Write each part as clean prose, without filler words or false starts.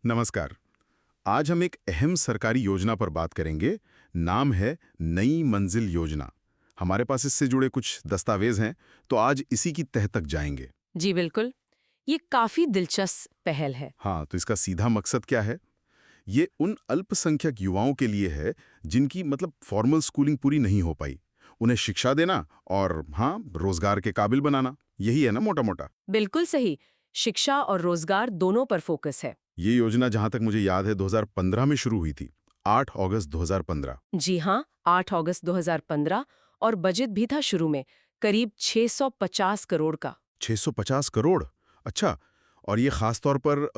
नमस्कार। आज हम एक अहम सरकारी योजना पर बात करेंगे। नाम है नई मंजिल योजना। हमारे पास इससे जुड़े कुछ दस्तावेज हैं, तो आज इसी की तह तक जाएंगे। जी बिल्कुल। ये काफी दिलचस्प पहल है। हाँ, तो इसका सीधा मकसद क्या है? ये उन अल्पसंख्यक युवाओं के लिए है जिनकी फॉर्मल स्कूलिंग पूरी नहीं हो पाई। उन्हें शिक्षा देना और हाँ, रोजगार के काबिल बनाना, यही है ना मोटा मोटा। बिल्कुल सही। शिक्षा और रोजगार दोनों पर फोकस है। ये योजना जहां तक मुझे याद है 2015 में शुरू हुई थी। 8 अगस्त 2015। जी हाँ, 8 अगस्त 2015। और बजट भी था शुरू में करीब 650 करोड़ का। 650 करोड़? अच्छा। और ये खास तौर पर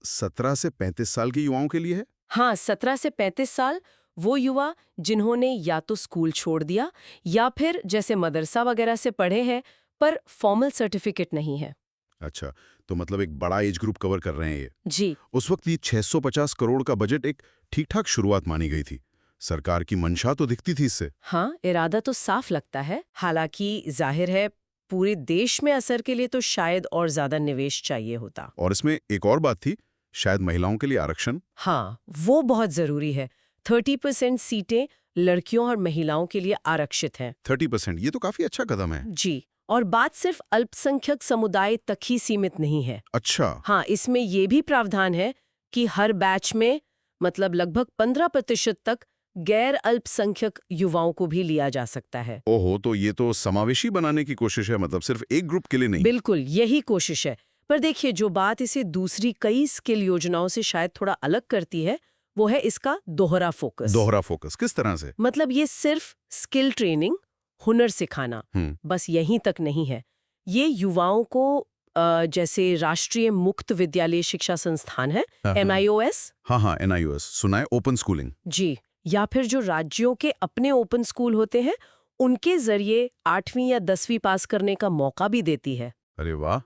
17 से 35 साल के युवाओं के लिए है? हाँ, 17 से 35 साल। वो युवा जिन्होंने या तो स्कूल छोड़ दिया या फिर जैसे मदरसा वगैरह से पढ़े हैं पर फॉर्मल सर्टिफिकेट नहीं है। अच्छा, तो एक बड़ा एज ग्रुप कवर कर रहे हैं ये। जी उस वक्त ये 650 करोड़ का बजट एक ठीक-ठाक शुरुआत मानी गई थी। सरकार की मंशा तो दिखती थी इससे। हाँ, इरादा तो साफ लगता है। हालांकि जाहिर है पूरे देश में असर के लिए तो शायद और ज्यादा निवेश चाहिए होता। और इसमें एक और बात थी, शायद महिलाओं के लिए आरक्षण। हाँ, वो बहुत जरूरी है। 30% सीटें लड़कियों और महिलाओं के लिए आरक्षित हैं। 30%, ये तो काफी अच्छा कदम है। जी। और बात सिर्फ अल्पसंख्यक समुदाय तक ही सीमित नहीं है। अच्छा। हाँ, इसमें ये भी प्रावधान है कि हर बैच में लगभग 15% तक गैर अल्पसंख्यक युवाओं को भी लिया जा सकता है। ओहो, तो ये तो समावेशी बनाने की कोशिश है, सिर्फ एक ग्रुप के लिए नहीं। बिल्कुल यही कोशिश है। पर देखिए, जो बात इसे दूसरी कई स्किल योजनाओं से शायद थोड़ा अलग करती है वो है इसका दोहरा फोकस। दोहरा फोकस किस तरह से? ये सिर्फ स्किल ट्रेनिंग, हुनर सिखाना बस यहीं तक नहीं है। ये युवाओं को जैसे राष्ट्रीय मुक्त विद्यालय शिक्षा संस्थान है, हाँ, हाँ। NIOS। हाँ हाँ, NIOS सुना है, ओपन स्कूलिंग। जी। या फिर जो राज्यों के अपने ओपन स्कूल होते हैं उनके जरिए 8वीं या 10वीं पास करने का मौका भी देती है। अरे वाह!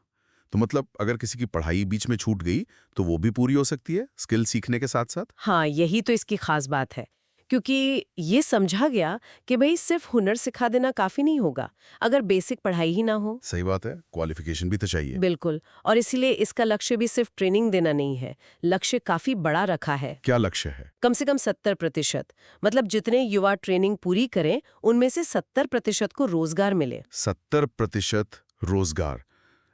तो अगर किसी की पढ़ाई बीच में छूट गई, तो वो भी पूरी हो सकती है, स्किल सीखने के साथ-साथ? हाँ, यही तो इसकी खास बात है। क्योंकि ये समझा गया कि भाई सिर्फ हुनर सिखा देना काफी नहीं होगा अगर बेसिक पढ़ाई ही ना हो। सही बात है, क्वालिफिकेशन भी तो चाहिए। बिल्कुल। और इसीलिए इसका लक्ष्य भी सिर्फ ट्रेनिंग देना नहीं है, लक्ष्य काफी बड़ा रखा है। क्या लक्ष्य है? कम से कम 70%। जितने युवा ट्रेनिंग पूरी करें उनमें से 70% को रोजगार मिले। 70% रोजगार।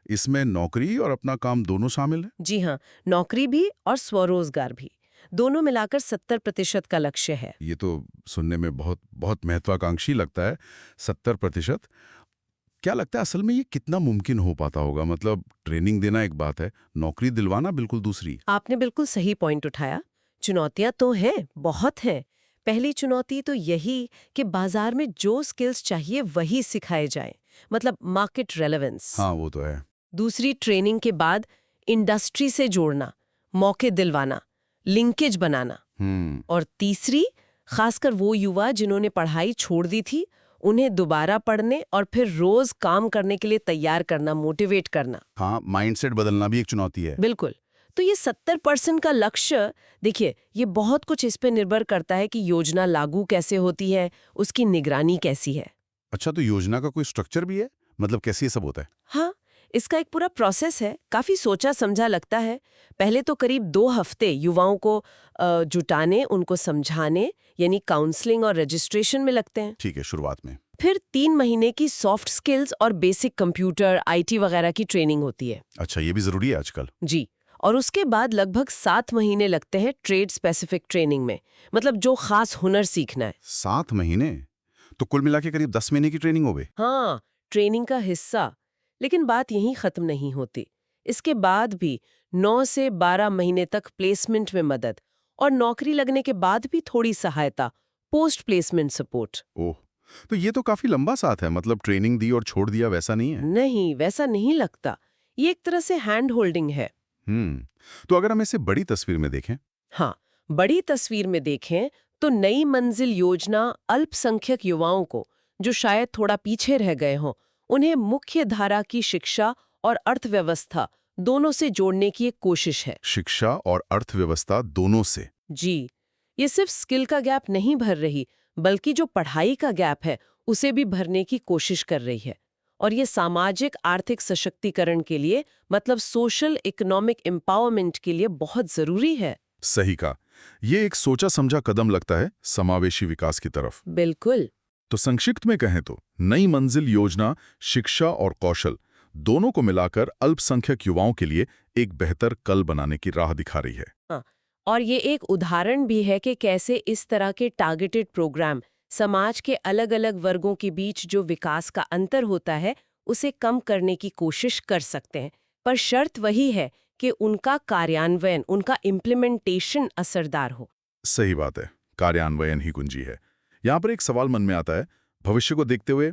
इसमें नौकरी और अपना काम दोनों शामिल है? जी हाँ, नौकरी भी और स्वरोजगार भी, दोनों मिलाकर 70% का लक्ष्य है। ये तो सुनने में बहुत बहुत महत्वाकांक्षी लगता है। 70%। क्या लगता है असल में ये कितना मुमकिन हो पाता होगा? ट्रेनिंग देना एक बात है, नौकरी दिलवाना बिल्कुल दूसरी। आपने बिल्कुल सही पॉइंट उठाया। चुनौतियां तो हैं, बहुत हैं। पहली चुनौती तो यही कि बाजार में जो स्किल्स चाहिए वही सिखाए जाए, मार्केट रेलेवेंस। हाँ, वो तो है। दूसरी, ट्रेनिंग के बाद इंडस्ट्री से जोड़ना, मौके दिलवाना, लिंकेज बनाना। और तीसरी, खासकर वो युवा जिन्होंने पढ़ाई छोड़ दी थी उन्हें दोबारा पढ़ने और फिर रोज काम करने के लिए तैयार करना, मोटिवेट करना। हाँ, माइंडसेट बदलना भी एक चुनौती है। बिल्कुल। तो ये 70% का लक्ष्य, देखिए, ये बहुत कुछ इस पे निर्भर करता है कि योजना लागू कैसे होती है, उसकी निगरानी कैसी है। अच्छा, तो योजना का कोई स्ट्रक्चर भी है? कैसे ये सब होता है? हाँ, इसका एक पूरा प्रोसेस है, काफी सोचा समझा लगता है। पहले तो करीब 2 हफ्ते युवाओं को जुटाने, उनको समझाने यानी काउंसलिंग और रजिस्ट्रेशन में लगते हैं। ठीक है, शुरुआत में। फिर 3 महीने की सॉफ्ट स्किल्स और बेसिक कंप्यूटर, IT वगैरह की ट्रेनिंग होती है। अच्छा, ये भी जरूरी है आजकल। जी। और उसके बाद लगभग 7 महीने लगते हैं ट्रेड स्पेसिफिक ट्रेनिंग में, जो खास हुनर सीखना है। 7 महीने? तो कुल मिला के करीब 10 महीने की ट्रेनिंग हो गई। हाँ, ट्रेनिंग का हिस्सा। लेकिन बात यहीं खत्म नहीं होती। इसके बाद भी 9 से 12 महीने तक प्लेसमेंट में मदद और नौकरी लगने के बाद भी थोड़ी सहायता, पोस्ट प्लेसमेंट सपोर्ट। ओह, तो ये तो काफी लंबा साथ है। ट्रेनिंग दी और छोड़ दिया वैसा नहीं है। नहीं, वैसा नहीं लगता। ये एक तरह से हैंड होल्डिंग है। तो अगर हम इसे बड़ी तस्वीर में देखें। हाँ, बड़ी तस्वीर में देखें तो नई मंजिल योजना अल्पसंख्यक युवाओं को, जो शायद थोड़ा पीछे रह गए हों, उन्हें मुख्य धारा की शिक्षा और अर्थव्यवस्था दोनों से जोड़ने की एक कोशिश है। शिक्षा और अर्थव्यवस्था दोनों से। जी। ये सिर्फ स्किल का गैप नहीं भर रही, बल्कि जो पढ़ाई का गैप है उसे भी भरने की कोशिश कर रही है। और ये सामाजिक आर्थिक सशक्तिकरण के लिए मतलब सोशल इकोनॉमिक एम्पावरमेंट के लिए बहुत जरूरी है। सही कहा। ये एक सोचा समझा कदम लगता है समावेशी विकास की तरफ। बिल्कुल। तो संक्षिप्त में कहें तो नई मंजिल योजना शिक्षा और कौशल दोनों को मिलाकर अल्पसंख्यक युवाओं के लिए एक बेहतर कल बनाने की राह दिखा रही है। हाँ, और ये एक उदाहरण भी है कि कैसे इस तरह के टारगेटेड प्रोग्राम समाज के अलग अलग वर्गों के बीच जो विकास का अंतर होता है उसे कम करने की कोशिश कर सकते हैं। पर शर्त वही है कि उनका कार्यान्वयन, उनका इम्प्लीमेंटेशन असरदार हो। सही बात है, कार्यान्वयन ही कुंजी है। यहाँ पर एक सवाल मन में आता है, भविष्य को देखते हुए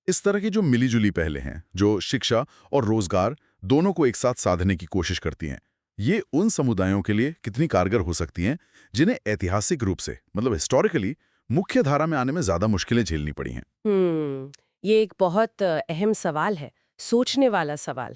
इस तरह की जो मिलीजुली पहलें हैं, जो शिक्षा और रोजगार दोनों को एक साथ साधने की कोशिश करती हैं, ये उन समुदायों के लिए कितनी कारगर हो सकती हैं जिन्हें ऐतिहासिक रूप से मतलब हिस्टोरिकली मुख्य धारा में आने में ज्यादा मुश्किलें झेलनी पड़ी हैं। ये एक बहुत अहम सवाल है, सोचने वाला सवाल है।